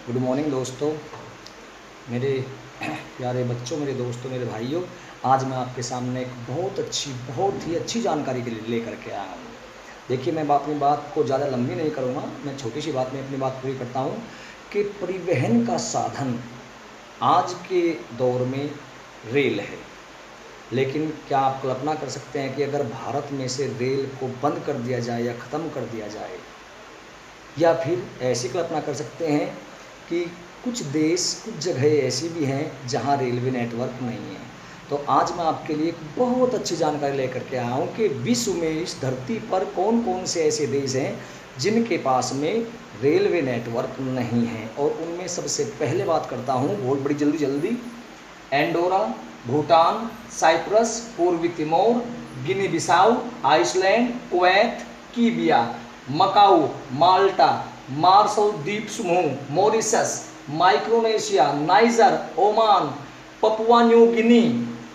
Good morning दोस्तों, मेरे प्यारे बच्चों, मेरे दोस्तों, मेरे भाइयों। आज मैं आपके सामने एक बहुत ही अच्छी जानकारी के लिए लेकर के आया हूँ। देखिए, मैं अपनी बात को ज़्यादा लंबी नहीं करूँगा, मैं छोटी सी बात में अपनी बात पूरी करता हूँ कि परिवहन का साधन आज के दौर में रेल है। लेकिन क्या आप कल्पना कर सकते हैं कि अगर भारत में से रेल को बंद कर दिया जाए या ख़त्म कर दिया जाए, या फिर ऐसी कल्पना कर सकते हैं कि कुछ देश, कुछ जगह ऐसी भी हैं जहां रेलवे नेटवर्क नहीं है। तो आज मैं आपके लिए एक बहुत अच्छी जानकारी लेकर के आया हूं कि विश्व में, इस धरती पर कौन कौन से ऐसे देश हैं जिनके पास में रेलवे नेटवर्क नहीं है। और उनमें सबसे पहले बात करता हूं, बहुत बड़ी जल्दी, एंडोरा, भूटान, साइप्रस, पूर्वी Timor, Guinea Bissau, Iceland, Kuwait, कीबिया, मकाऊ, माल्टा, मार्शल द्वीप समूह, Mauritius, Micronesia, Niger, Oman, Papua New Guinea,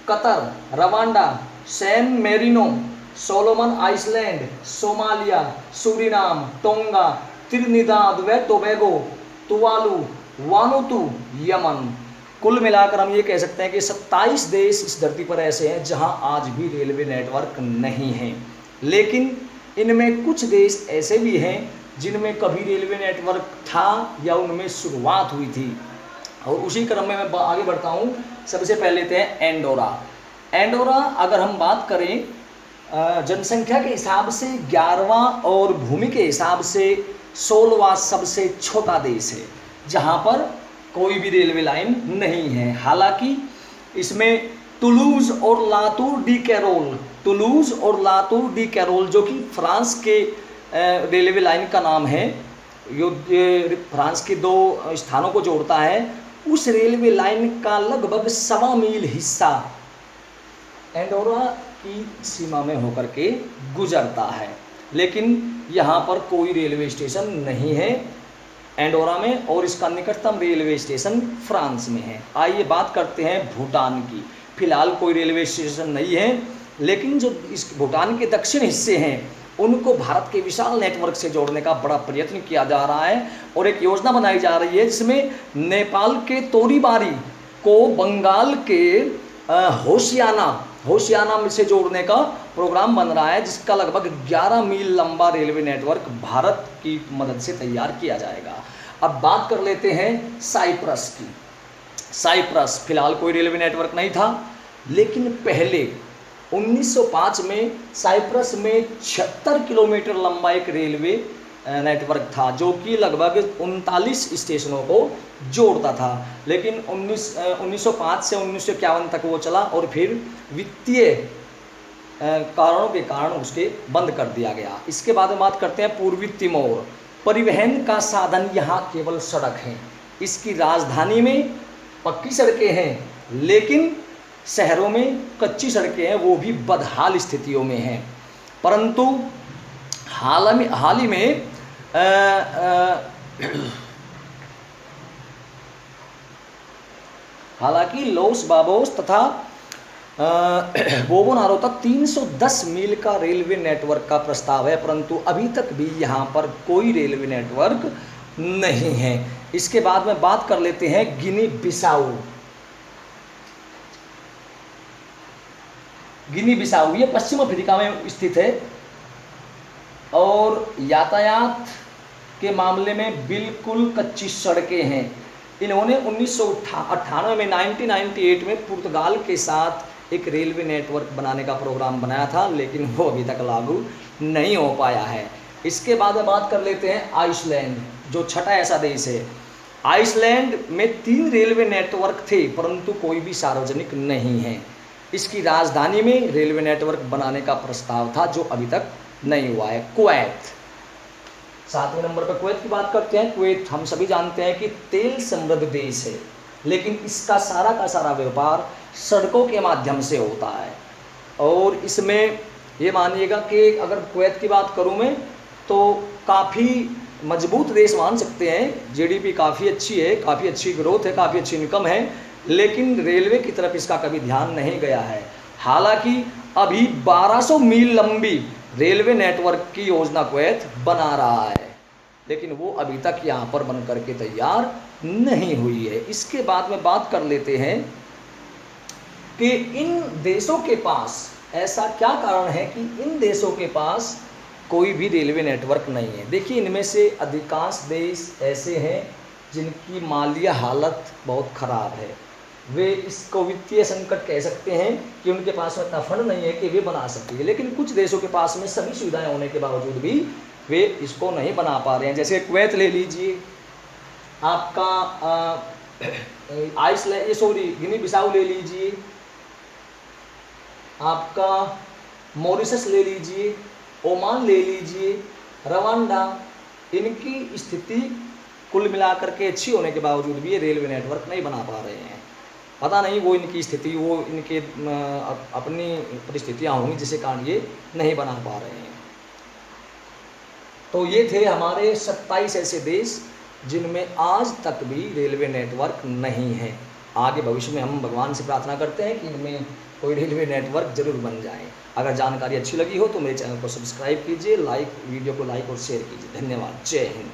Qatar, Rwanda, San Marino, Solomon Islands, Somalia, Suriname, Tonga, Trinidad व टोबैगो, तुवालू, वानुतु, यमन। कुल मिलाकर हम ये कह सकते हैं कि 27 देश इस धरती पर ऐसे हैं जहां आज भी रेलवे नेटवर्क नहीं है। लेकिन इनमें कुछ देश ऐसे भी हैं जिनमें कभी रेलवे नेटवर्क था या उनमें शुरुआत हुई थी। और उसी क्रम में मैं आगे बढ़ता हूँ। सबसे पहले लेते हैं एंडोरा। एंडोरा अगर हम बात करें जनसंख्या के हिसाब से 11वां और भूमि के हिसाब से 16वां सबसे छोटा देश है जहाँ पर कोई भी रेलवे लाइन नहीं है। हालांकि इसमें टुलूज और लातूर डी कैरोल, टुलूज और लातूर डी कैरोल जो कि फ्रांस के रेलवे लाइन का नाम है, जो फ्रांस के दो स्थानों को जोड़ता है, उस रेलवे लाइन का लगभग 1.25 मील हिस्सा एंडोरा की सीमा में होकर के गुजरता है। लेकिन यहाँ पर कोई रेलवे स्टेशन नहीं है एंडोरा में, और इसका निकटतम रेलवे स्टेशन फ्रांस में है। आइए बात करते हैं भूटान की। फिलहाल कोई रेलवे स्टेशन नहीं है, लेकिन जो इस भूटान के दक्षिण हिस्से हैं उनको भारत के विशाल नेटवर्क से जोड़ने का बड़ा प्रयत्न किया जा रहा है। और एक योजना बनाई जा रही है जिसमें नेपाल के तोरीबारी को बंगाल के होशियाना में से जोड़ने का प्रोग्राम बन रहा है, जिसका लगभग 11 मील लंबा रेलवे नेटवर्क भारत की मदद से तैयार किया जाएगा। अब बात कर लेते हैं साइप्रस की। साइप्रस फिलहाल कोई रेलवे नेटवर्क नहीं था, लेकिन पहले 1905 में साइप्रस में 76 किलोमीटर लंबा एक रेलवे नेटवर्क था जो कि लगभग 39 स्टेशनों को जोड़ता था। लेकिन 1905 से 1951 तक वो चला और फिर वित्तीय कारणों के कारण उसके बंद कर दिया गया। इसके बाद में बात करते हैं पूर्वी तिमोर। परिवहन का साधन यहाँ केवल सड़क है। इसकी राजधानी में पक्की सड़कें हैं, लेकिन शहरों में कच्ची सड़कें हैं, वो भी बदहाल स्थितियों में हैं। परंतु हाल ही में हालांकि लोस बाबोस तथा बोबोनारो तक 310 मील का रेलवे नेटवर्क का प्रस्ताव है, परंतु अभी तक भी यहाँ पर कोई रेलवे नेटवर्क नहीं है। इसके बाद में बात कर लेते हैं गिनी बिसाऊ। गिनी बिसाऊ ये पश्चिम अफ्रीका में स्थित है और यातायात के मामले में बिल्कुल कच्ची सड़कें हैं। इन्होंने 1998 में 1998 में पुर्तगाल के साथ एक रेलवे नेटवर्क बनाने का प्रोग्राम बनाया था, लेकिन वो अभी तक लागू नहीं हो पाया है। इसके बाद में बात कर लेते हैं आइसलैंड, जो छठा ऐसा देश है। आइसलैंड में 3 रेलवे नेटवर्क थे, परंतु कोई भी सार्वजनिक नहीं है। इसकी राजधानी में रेलवे नेटवर्क बनाने का प्रस्ताव था जो अभी तक नहीं हुआ है। कुवैत 7वें नंबर पर कुवैत की बात करते हैं। कुवैत हम सभी जानते हैं कि तेल समृद्ध देश है, लेकिन इसका सारा का सारा व्यापार सड़कों के माध्यम से होता है। और इसमें ये मानिएगा कि अगर कुवैत की बात करूँ मैं, तो काफ़ी मजबूत देश मान सकते हैं। जीडीपी काफ़ी अच्छी है, काफ़ी अच्छी ग्रोथ है, काफ़ी अच्छी इनकम है, लेकिन रेलवे की तरफ इसका कभी ध्यान नहीं गया है। हालांकि अभी 1200 मील लंबी रेलवे नेटवर्क की योजना कुवैत बना रहा है। लेकिन वो अभी तक यहाँ पर बन करके तैयार नहीं हुई है। इसके बाद में बात कर लेते हैं कि इन देशों के पास ऐसा क्या कारण है कि इन देशों के पास कोई भी रेलवे नेटवर्क नहीं है। देखिए, इनमें से अधिकांश देश ऐसे हैं जिनकी मालीय हालत बहुत ख़राब है। वे इसको वित्तीय संकट कह सकते हैं कि उनके पास में इतना फंड नहीं है कि वे बना सकें। लेकिन कुछ देशों के पास में सभी सुविधाएं होने के बावजूद भी वे इसको नहीं बना पा रहे हैं। जैसे कुवैत ले लीजिए, आपका गिनी बिसाऊ ले लीजिए, आपका मॉरिशस ले लीजिए, ओमान ले लीजिए, रवांडा। इनकी स्थिति कुल मिलाकर के अच्छी होने के बावजूद भी ये रेलवे नेटवर्क नहीं बना पा रहे हैं। पता नहीं वो इनकी स्थिति, वो इनके अपनी परिस्थितियाँ होंगी जिसके कारण ये नहीं बना पा रहे हैं। तो ये थे हमारे 27 ऐसे देश जिनमें आज तक भी रेलवे नेटवर्क नहीं है। आगे भविष्य में हम भगवान से प्रार्थना करते हैं कि इनमें कोई रेलवे नेटवर्क जरूर बन जाए। अगर जानकारी अच्छी लगी हो तो मेरे चैनल को सब्सक्राइब कीजिए, वीडियो को लाइक और शेयर कीजिए। धन्यवाद। जय हिंद।